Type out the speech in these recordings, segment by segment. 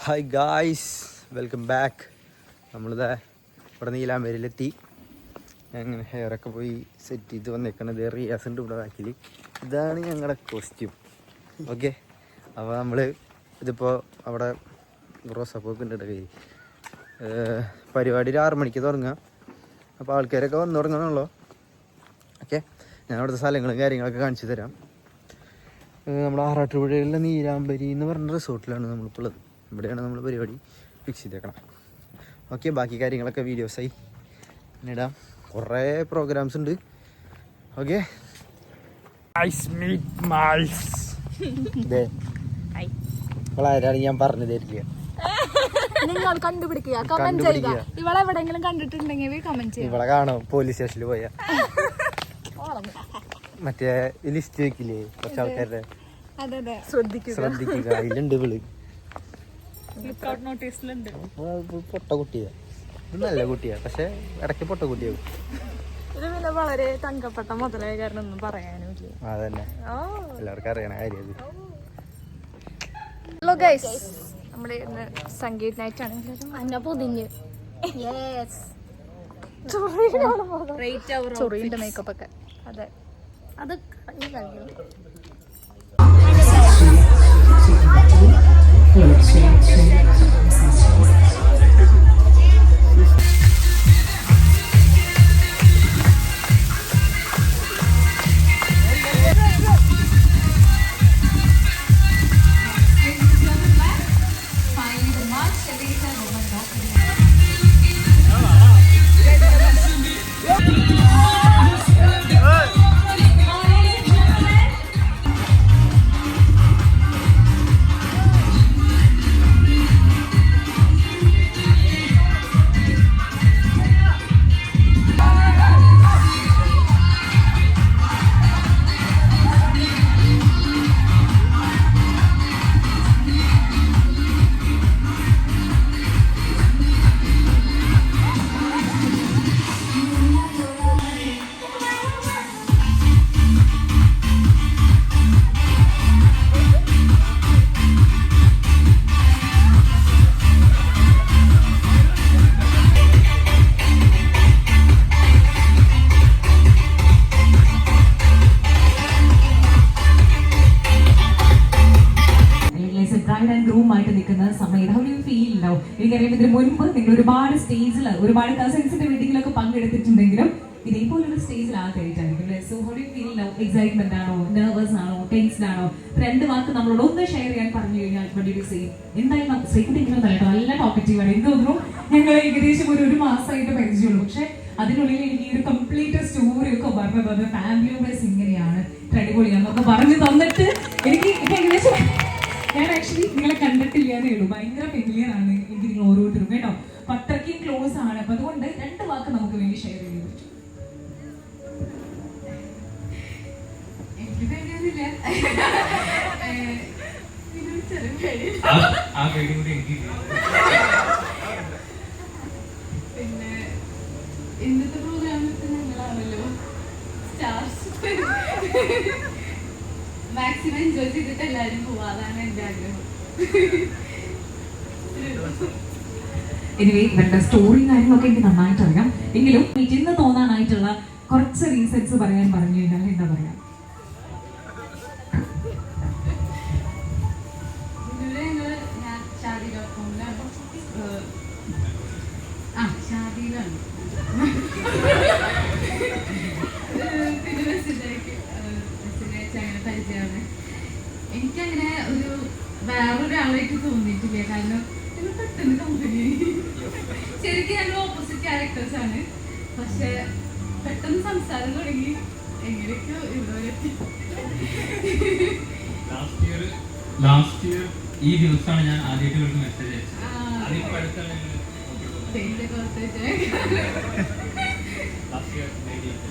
Hi guys, welcome back. നമ്മളിതാ ഇവിടെ നീലാമ്പേരിലെത്തി. അങ്ങനെ ഹെയറൊക്കെ പോയി സെറ്റ് ചെയ്ത് വന്നേക്കണത് റിയാസ് ഉണ്ട് ഇവിടെ ബാക്കിൽ. ഇതാണ് ഞങ്ങളുടെ കോസ്റ്റ്യൂം. ഓക്കെ, അപ്പോൾ നമ്മൾ ഇതിപ്പോൾ അവിടെ റോസാപ്പൊക്കെ ഉണ്ട് കയ്യിൽ. പരിപാടി 6 മണിക്ക് തുടങ്ങുക. അപ്പോൾ ആൾക്കാരൊക്കെ വന്നു തുടങ്ങണമെന്നുള്ളൂ. ഓക്കെ, ഞാൻ അവിടുത്തെ സ്ഥലങ്ങളും കാര്യങ്ങളൊക്കെ കാണിച്ചു തരാം. നമ്മൾ ആറാട്ടുപുഴയിലെ നീലാമ്പരി എന്ന് പറഞ്ഞ റിസോർട്ടിലാണ് നമ്മളിപ്പോൾ ഉള്ളത്. ഇവിടെയാണ് നമ്മൾ പരിപാടി ഫിക്സ് ചെയ്തേക്കണം. ഓക്കെ, ബാക്കി കാര്യങ്ങളൊക്കെ വീഡിയോസായി ഇടാം. കുറേ പ്രോഗ്രാംസ് ഉണ്ട്. ഓക്കെ, ആരാണ് ഞാൻ പറഞ്ഞു തരില്ല. നിങ്ങൾ കണ്ടുപിടിക്കുക, കമന്റ് ചെയ്യുക. ഇവളെ എവിടെയെങ്കിലും കണ്ടിട്ടുണ്ടെങ്കിൽ കമന്റ് ചെയ്യുക. ഇവളെ കാണാം പോലീസ് സ്റ്റേഷനിൽ പോയാ മറ്റേ ലിസ്റ്റ് വെക്കില്ലേ കുറച്ച് ആൾക്കാരുടെ, ശ്രദ്ധിക്കുക. അതിലുണ്ട് വിളി പൊട്ട കുട്ടിയാ. ഇത് നല്ല കുട്ടിയാ, പക്ഷെ ഇടയ്ക്ക് പൊട്ട കുട്ടിയാവും. ഇത് പിന്നെ വളരെ തങ്കപ്പെട്ട മുതലായ കാരണം ഒന്നും പറയാനുമില്ല. അതന്നെ എല്ലാവർക്കും അറിയണ കാര്യം. ഹലോ ഗൈസ്, നമ്മുടെ ഇന്ന് സംഗീത് നൈറ്റ് ആണ്. അന്ന പൊതിഞ്ഞ് ചൊറിയുടെ മേക്കപ്പ് ഒക്കെ. അതെ, അത് എനിക്കറിയാം. ഇതിന് മുൻപ് നിങ്ങൾ ഒരുപാട് സ്റ്റേജിൽ ഒരുപാട് കസിൻസിന്റെ വെഡിങ്ങിലൊക്കെ പങ്കെടുത്തിട്ടുണ്ടെങ്കിലും ഇതേപോലൊരു സ്റ്റേജിൽ ആദ്യമായിട്ടായിരിക്കും അല്ലേ? So how do you feel now? Excitement ആണോ, നെർവസ് ആണോ, ടെൻസ്ഡ് ആണോ? 2 വാക്ക് നമ്മളോട് ഒന്ന് ഷെയർ ചെയ്യാൻ പറഞ്ഞു കഴിഞ്ഞാൽ എന്തായാലും ശ്രീകുട്ടിയെങ്കിലും നല്ല ടോക്കറ്റീവ് ആണ്. എനിക്ക് തോന്നുന്നു ഞങ്ങൾ ഏകദേശം ഒരു മാസമായിട്ട് പരിചയമുള്ളൂ. പക്ഷെ അതിനുള്ളിൽ എനിക്ക് ഈ ഒരു കംപ്ലീറ്റ് സ്റ്റോറി ഒക്കെ പറഞ്ഞു തന്നത് ഫാമിലി മെമ്പേഴ്സ് ഇങ്ങനെയാണ്, അടിപൊളിയാന്നൊക്കെ പറഞ്ഞു തന്നിട്ട് എനിക്ക് ഏകദേശം ഞാൻ ആക്ച്വലി നിങ്ങളെ കണ്ടിട്ടില്ല എന്നേ ഉള്ളൂ. ഭയങ്കര ഫെമിലിയർ ആണ് എനിക്ക് നിങ്ങൾ ഓരോരുത്തരും കേട്ടോ. അപ്പൊ അത്രയ്ക്കും ക്ലോസ് ആണ്. അപ്പൊ അതുകൊണ്ട് 2 വാക്ക് നമുക്ക് വേണ്ടി ഷെയർ ചെയ്യാൻ പറ്റും. എനിക്ക് പേടിയൊന്നുമില്ല. പിന്നെ ഇന്നത്തെ പ്രോഗ്രാമിൽ ഞങ്ങളാണല്ലോ സ്റ്റാർസ്. മാക്സിമം എൻജോയ് ചെയ്തിട്ട് എല്ലാവരും പോവാതാണ് എൻ്റെ ആഗ്രഹം. എനിവേ, ഇവരുടെ സ്റ്റോറിയും കാര്യങ്ങളൊക്കെ എനിക്ക് നന്നായിട്ട് അറിയാം. എങ്കിലും ഇന്ന് തോന്നാനായിട്ടുള്ള കുറച്ച് റീസൺസ് പറയാൻ പറഞ്ഞു കഴിഞ്ഞാൽ എന്താ പറയാ, ഷാദിയിലാണ് അങ്ങനെ പരിചയമാണ്. എനിക്കങ്ങനെ വേറൊരാളായിട്ട് തോന്നിയിട്ടില്ല. കാരണം പെട്ടെന്ന് കമ്പനി ശരിക്കും ഞങ്ങൾ ഓപ്പോസിറ്റ് ക്യാരക്ടേഴ്സ് ആണ്. പക്ഷെ പെട്ടെന്ന് സംസാരം തുടങ്ങി എങ്ങനെയൊക്കെ ഇവിടെ എത്തി. ലാസ്റ്റ് ഇയർ ഈ ദിവസമാണ് ഞാൻ ആദ്യമായിട്ട് ഇവർക്ക് മെസ്സേജ് അയച്ചത്.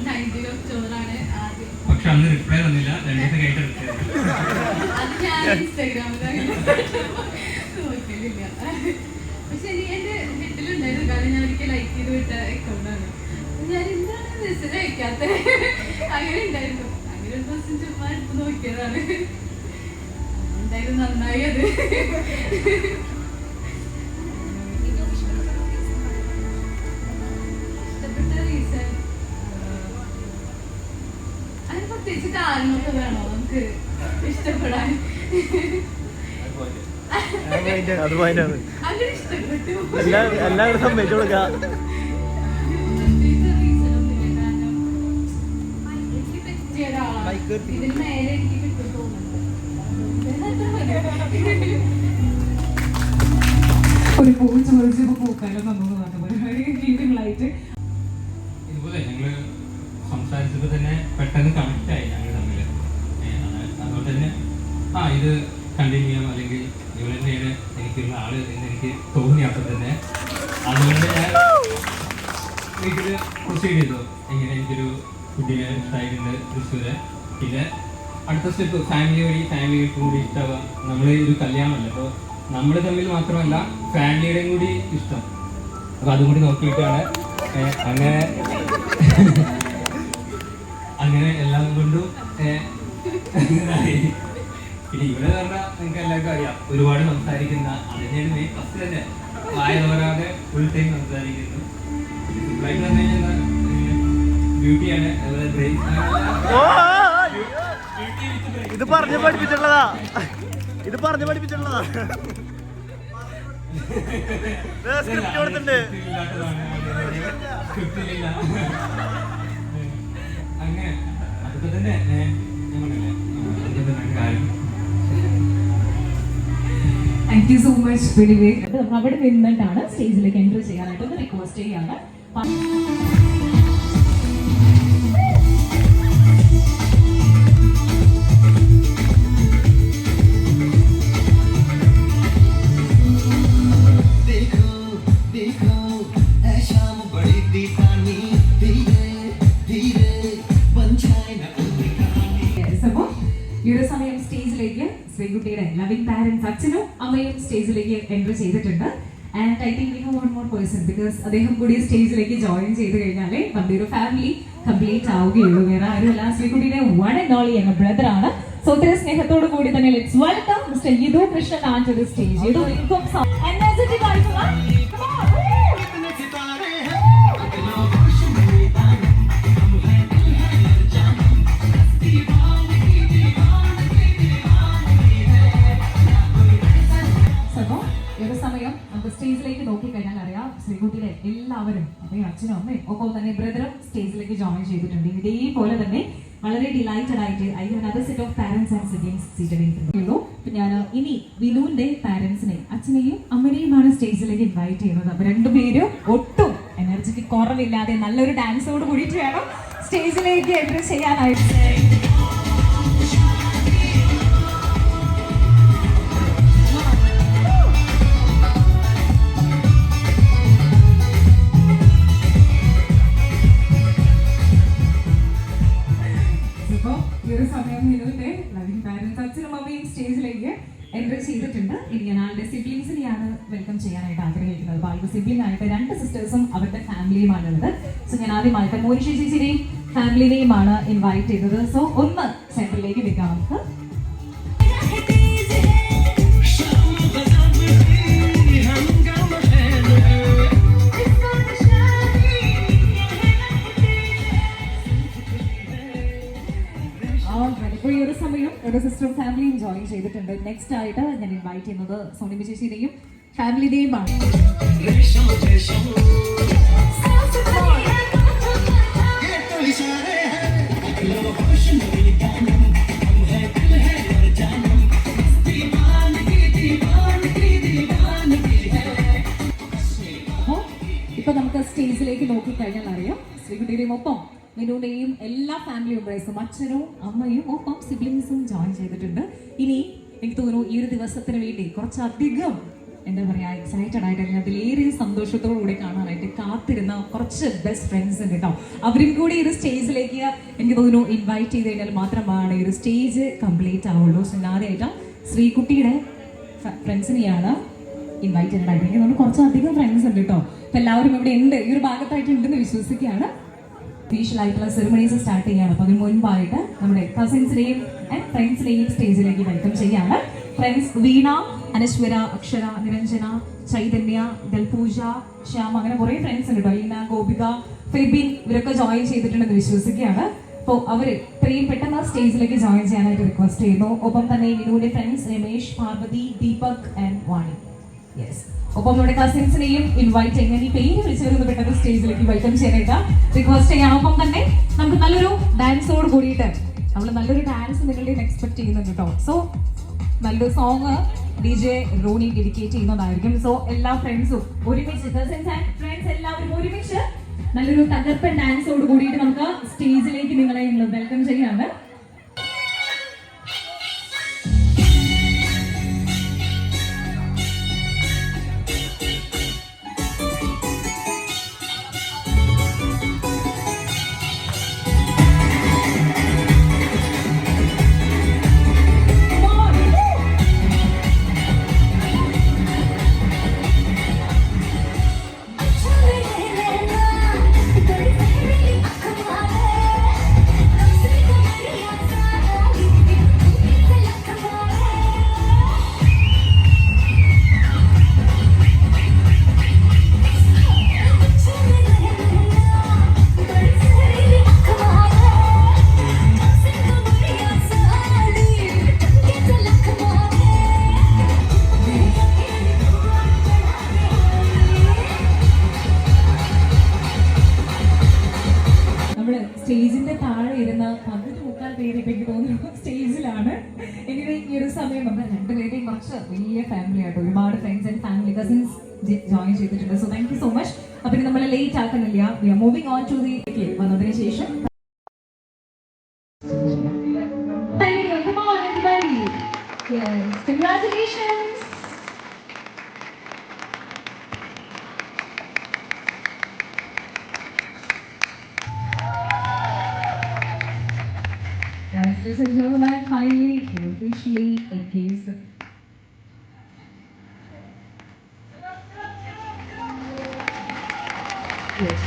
19 ഒക്ടോബറാണ് ആദ്യം. പക്ഷെ അന്ന് റിപ്ലൈ തന്നില്ല. 2 ദിവസം കഴിഞ്ഞിട്ട് അത് ഞാൻ ഇൻസ്റ്റാഗ്രാമിൽ നോക്കലില്ല. പക്ഷെ എന്റെ ഹെഡിലുണ്ടായിരുന്നു. കാരണം ഞാൻ ഒരിക്കൽ ലൈക്ക് ചെയ്ത് വിട്ട അക്കൗണ്ടാണ്. ഞാൻ എന്താണ് മെസ്സേജ് അയക്കാത്ത അങ്ങനെ ഉണ്ടായിരുന്നു. അങ്ങനെ ഒരു ദിവസം ചുമ്മാ എടുത്ത് നോക്കിയതാണ്. എന്തായാലും നന്നായി അത്. അങ്ങനത്തെ വേണോ നമുക്ക് ഇഷ്ടപ്പെടാൻ? അത് പോയിന്റാണ്. അങ്ങനെ ഇഷ്ടപ്പെട്ടു. എല്ലാവരും സമ്മതിച്ചു കൊടുക്കാം. ഇതിന് മേലെ എനിക്ക് കിട്ടും ഒരു പൂ ചോദിച്ചപ്പോ പൂക്കാലം വന്നു ായിട്ട് ഇതുപോലെ ഞങ്ങള് സംസാരിച്ചപ്പോൾ തന്നെ പെട്ടെന്ന് കണക്ട് ആയി ഞങ്ങൾ തമ്മിൽ. അതുകൊണ്ട് തന്നെ ഇത് കണ്ടിന്യൂ ചെയ്യാം, അല്ലെങ്കിൽ ഇവൾ തന്നെയാണ് എനിക്കുള്ള ആള് എന്ന് എനിക്ക് തോന്നിയപ്പോൾ തന്നെ അതുകൊണ്ട് ഞാൻ എനിക്കിത് പ്രൊസീഡ് ചെയ്തു. എങ്ങനെ എനിക്കൊരു കുട്ടിയെ ഇഷ്ടമായിട്ടുണ്ട് തൃശ്ശൂര്. പിന്നെ അടുത്ത സ്റ്റെപ്പ് ഫാമിലിക്ക് കൂടി ഇഷ്ടമാവുക. നമ്മൾ ഒരു കല്യാണമല്ല, അപ്പോൾ നമ്മൾ തമ്മിൽ മാത്രമല്ല ഫാമിലിയുടെയും കൂടി ഇഷ്ടം. അപ്പോൾ അതും കൂടി നോക്കിയിട്ടാണ് അങ്ങനെ എല്ലാം കൊണ്ടും പിന്നെ ഇവിടെ പറഞ്ഞാൽ നിങ്ങൾക്ക് എല്ലാവർക്കും അറിയാം, ഒരുപാട് സംസാരിക്കുന്ന അതിനെയാണ് മെയിൻ. ഫസ്റ്റ് തന്നെ വായ തോരാതെ ഫുൾ ടൈം സംസാരിക്കുന്നു. സിമ്പിളായിട്ട് പറഞ്ഞു കഴിഞ്ഞാൽ ബ്യൂട്ടിയാണ്. ഇത് പറഞ്ഞു പഠിപ്പിച്ചിട്ടുള്ളതാ. സ്ക്രിപ്റ്റ് കൊടുത്തിട്ടുണ്ട്. അങ്ങനെ അതൊക്കെ തന്നെ കാര്യം. Thank you so much. അവിടെ നിന്നിട്ടാണ് സ്റ്റേജിലേക്ക് എൻട്രി ചെയ്യാനായിട്ട് ഒന്ന് റിക്വസ്റ്റ് ചെയ്യാണ്. ഈ ഒരു സമയം സ്റ്റേജിലേക്ക് ശ്രീകുട്ടിയുടെ ലവിംഗ് പാരന്റ്സ് അച്ഛനും അമ്മയും സ്റ്റേജിലേക്ക് എൻട്രി ചെയ്തിട്ടുണ്ട്. And I think we have one more person, because അദ്ദേഹം കൂടി സ്റ്റേജിലേക്ക് ജോയിൻ ചെയ്ത് കഴിഞ്ഞാലേ നമ്മുടെ ഒരു ഫാമിലി കംപ്ലീറ്റ് ആവുകയുള്ളൂ. വേറെ ആരുമല്ല, ശ്രീകുട്ടിയുടെ വൺ ആൻഡ് ഓൺലി എന്ന ബ്രദർ ആണ്. സോ ഒത്തിരി സ്നേഹത്തോടു കൂടി തന്നെ let's welcome mister Yidu Krishnan on to the stage. Yidu income energetic ആയിട്ടുള്ള സ്റ്റേജിലേക്ക് നോക്കിക്കഴിഞ്ഞാൽ അറിയാം ശ്രീകുട്ടിയിലെ എല്ലാവരും അതെ അച്ഛനും അമ്മയും ഒപ്പം തന്നെ ബ്രദറും സ്റ്റേജിലേക്ക് ജോയിൻ ചെയ്തിട്ടുണ്ട്. ഇതേപോലെ തന്നെ വളരെ ഡിലൈറ്റഡ് ആയിട്ട് I have another set of parents and siblings seated ഇരിക്കുന്നു. ഞാൻ ഇനി വിനുവിന്റെ പാരന്റ്സിനെ അച്ഛനെയും അമ്മനെയുമാണ് സ്റ്റേജിലേക്ക് ഇൻവൈറ്റ് ചെയ്യുന്നത്. അപ്പൊ രണ്ടുപേരും ഒട്ടും എനർജിക്ക് കുറവില്ലാതെ നല്ലൊരു ഡാൻസോട് കൂടിയിട്ട് വേണം സ്റ്റേജിലേക്ക് എൻട്രി ചെയ്യാനായിട്ട്. സ്റ്റേജിലേക്ക് എൻട്രി ചെയ്തിട്ടുണ്ട്. ഇനി ഞാൻ ആളുടെ സിബ്ലിംഗ്സിനെയാണ് വെൽക്കം ചെയ്യാനായിട്ട് ആഗ്രഹിക്കുന്നത്. ആളുടെ സിബ്ലിംഗ് ആയിട്ട് 2 സിസ്റ്റേഴ്സും അവരുടെ ഫാമിലിയുമാണുള്ളത്. സോ ഞാൻ ആദ്യമായിട്ട് മോനിഷ ചേച്ചിയുടെയും ഫാമിലിനെയുമാണ് ഇൻവൈറ്റ് ചെയ്തത്. സോ ഒന്ന് സെന്ററിലേക്ക് നിൽക്കാം നമുക്ക്. ഇപ്പോൾ ഈ ഒരു സമയം ഒരു സിസ്റ്റർ ഫാമിലിയും ജോയിൻ ചെയ്തിട്ടുണ്ട്. നെക്സ്റ്റ് ആയിട്ട് ഞാൻ ഇൻവൈറ്റ് ചെയ്യുന്നത് സോണിമ ചേച്ചിയുടെയും ഫാമിലിയുടെയുമാണ്. ഇപ്പൊ നമുക്ക് സ്റ്റേജിലേക്ക് നോക്കിക്കഴിഞ്ഞാൽ അറിയാം ശ്രീകുട്ടിയുടെയും ഒപ്പം മിനുവിന്റെയും എല്ലാ ഫാമിലി മെമ്പേഴ്സും അച്ഛനും അമ്മയും ഒപ്പം സിബ്ലിംഗ്സും ജോയിൻ ചെയ്തിട്ടുണ്ട്. ഇനി എനിക്ക് തോന്നുന്നു ഈ ഒരു ദിവസത്തിന് വേണ്ടി കുറച്ചധികം എന്താ പറയാ എക്സൈറ്റഡ് ആയിട്ട് അല്ലെങ്കിൽ അതിലേറെ സന്തോഷത്തോടു കൂടി കാണാനായിട്ട് കാത്തിരുന്ന കുറച്ച് ബെസ്റ്റ് ഫ്രണ്ട്സ് ഉണ്ട് കേട്ടോ. അവരും കൂടി ഈ ഒരു സ്റ്റേജിലേക്ക് എനിക്ക് തോന്നുന്നു ഇൻവൈറ്റ് ചെയ്ത് കഴിഞ്ഞാൽ മാത്രമാണ് ഈ ഒരു സ്റ്റേജ് കംപ്ലീറ്റ് ആവുള്ളൂ. സോ ആദ്യമായിട്ട് ശ്രീകുട്ടിയുടെ ഫ്രണ്ട്സിനെയാണ് ഇൻവൈറ്റ് ചെയ്തിട്ടുണ്ടായിട്ട് എനിക്ക് തോന്നുന്നു കുറച്ചധികം ഫ്രണ്ട്സ് ഉണ്ട് കേട്ടോ. അപ്പൊ എല്ലാവരും ഇവിടെ ഉണ്ട്, ഈ ഒരു ഭാഗത്തായിട്ട് ഉണ്ടെന്ന് വിശ്വസിക്കുകയാണ്. ഒഫീഷ്യൽ ആയിട്ടുള്ള സെറിമണീസ് സ്റ്റാർട്ട് ചെയ്യാണ്. അപ്പൊ അതിന് മുൻപായിട്ട് നമ്മുടെ കസിൻസിനെയും ആൻഡ് ഫ്രണ്ട്സിനെയും സ്റ്റേജിലേക്ക് വെൽക്കം ചെയ്യാണ്. ഫ്രണ്ട്സ് വീണ, അനശ്വര, അക്ഷര, നിരഞ്ജന, ചൈതന്യ, ദൽപൂജ, ശ്യാം, അങ്ങനെ കുറെ ഫ്രണ്ട്സ് ഉണ്ട് കേട്ടോ. ലീന, ഗോപിക, ഫെബിൻ ഇവരൊക്കെ ജോയിൻ ചെയ്തിട്ടുണ്ടെന്ന് വിശ്വസിക്കുകയാണ്. അപ്പോൾ അവർ ഇത്രയും പെട്ടെന്ന് സ്റ്റേജിലേക്ക് ജോയിൻ ചെയ്യാനായിട്ട് റിക്വസ്റ്റ് ചെയ്യുന്നു. ഒപ്പം തന്നെ വിനുവിന്റെ friends Ramesh, Parvati, Deepak and Vani. Yes, ഒപ്പം നമ്മുടെ കസിൻസിനെയും ഇൻവൈറ്റ് ചെയ്യുന്ന ഈ പേര് വിളിച്ചവരൊന്ന് പെട്ടെന്ന് സ്റ്റേജിലേക്ക് വെൽക്കം ചെയ്യാനായിട്ട് റിക്വസ്റ്റ് ചെയ്യണം. ഒപ്പം തന്നെ നമുക്ക് നല്ലൊരു ഡാൻസോട് കൂടിയിട്ട് നമ്മൾ നല്ലൊരു ഡാൻസ് നിങ്ങളുടെയും എക്സ്പെക്ട് ചെയ്യുന്നുണ്ട് കേട്ടോ. സോ നല്ലൊരു സോങ് DJ റോണി ഡെഡിക്കേറ്റ് ചെയ്യുന്നതായിരിക്കും. സോ എല്ലാ ഫ്രണ്ട്സും ഒരുമിച്ച്, കസിൻസ് ആൻഡ് ഫ്രണ്ട്സ് എല്ലാവരും ഒരുമിച്ച് നല്ലൊരു തകർപ്പൻ ഡാൻസോട് കൂടിയിട്ട് നമുക്ക് സ്റ്റേജിലേക്ക് നിങ്ങളെ വെൽക്കം ചെയ്യാണ്. സ്റ്റേജിന്റെ താഴെ ഇരുന്ന 13-14 പേര് ഇപ്പൊ എനിക്ക് തോന്നുന്നു സ്റ്റേജിലാണ്. എനിവേ ഈ ഒരു സമയം നമ്മൾ രണ്ടുപേരെയും കുറച്ച് വലിയ ഫാമിലി ആയിട്ട് ഒരുപാട് friends and family cousins join ചെയ്തിട്ടുണ്ട്. So thank you so much. അപ്പൊ നമ്മൾ ലേറ്റ് ആക്കുന്നില്ല, we are moving on to the വന്നതിന് ശേഷം congratulations. Ladies and gentlemen, finally, officially engaged. Yes.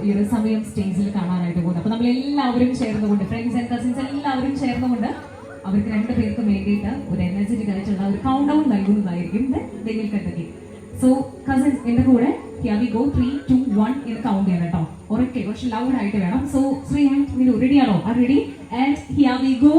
ഈ ഒരു സമയം സ്റ്റേജിൽ കാണാനായിട്ട് പോകുന്നത്. അപ്പൊ നമ്മൾ എല്ലാവരും ചേർന്നുകൊണ്ട്, ഫ്രണ്ട്സ് ആൻഡ് കസിൻസ് എല്ലാവരും ചേർന്നുകൊണ്ട് അവർക്ക് രണ്ടുപേർക്കും വേണ്ടിയിട്ട് ഒരു എനർജറ്റിക് ആയിട്ടുള്ള ഒരു കൗണ്ട് ഡൗൺ നൽകുന്നതായിരിക്കും. സോ കസിൻസ് എന്റെ കൂടെ here we go 3, 2, 1 എന്ന് കൗണ്ട് ചെയ്യണം കേട്ടോ. ഉറക്കെ കുറച്ച് ലൗഡ് ആയിട്ട് വേണം. സോ ശ്രീ ആൻഡ് റെഡി ആണോ? Ready? And here we go.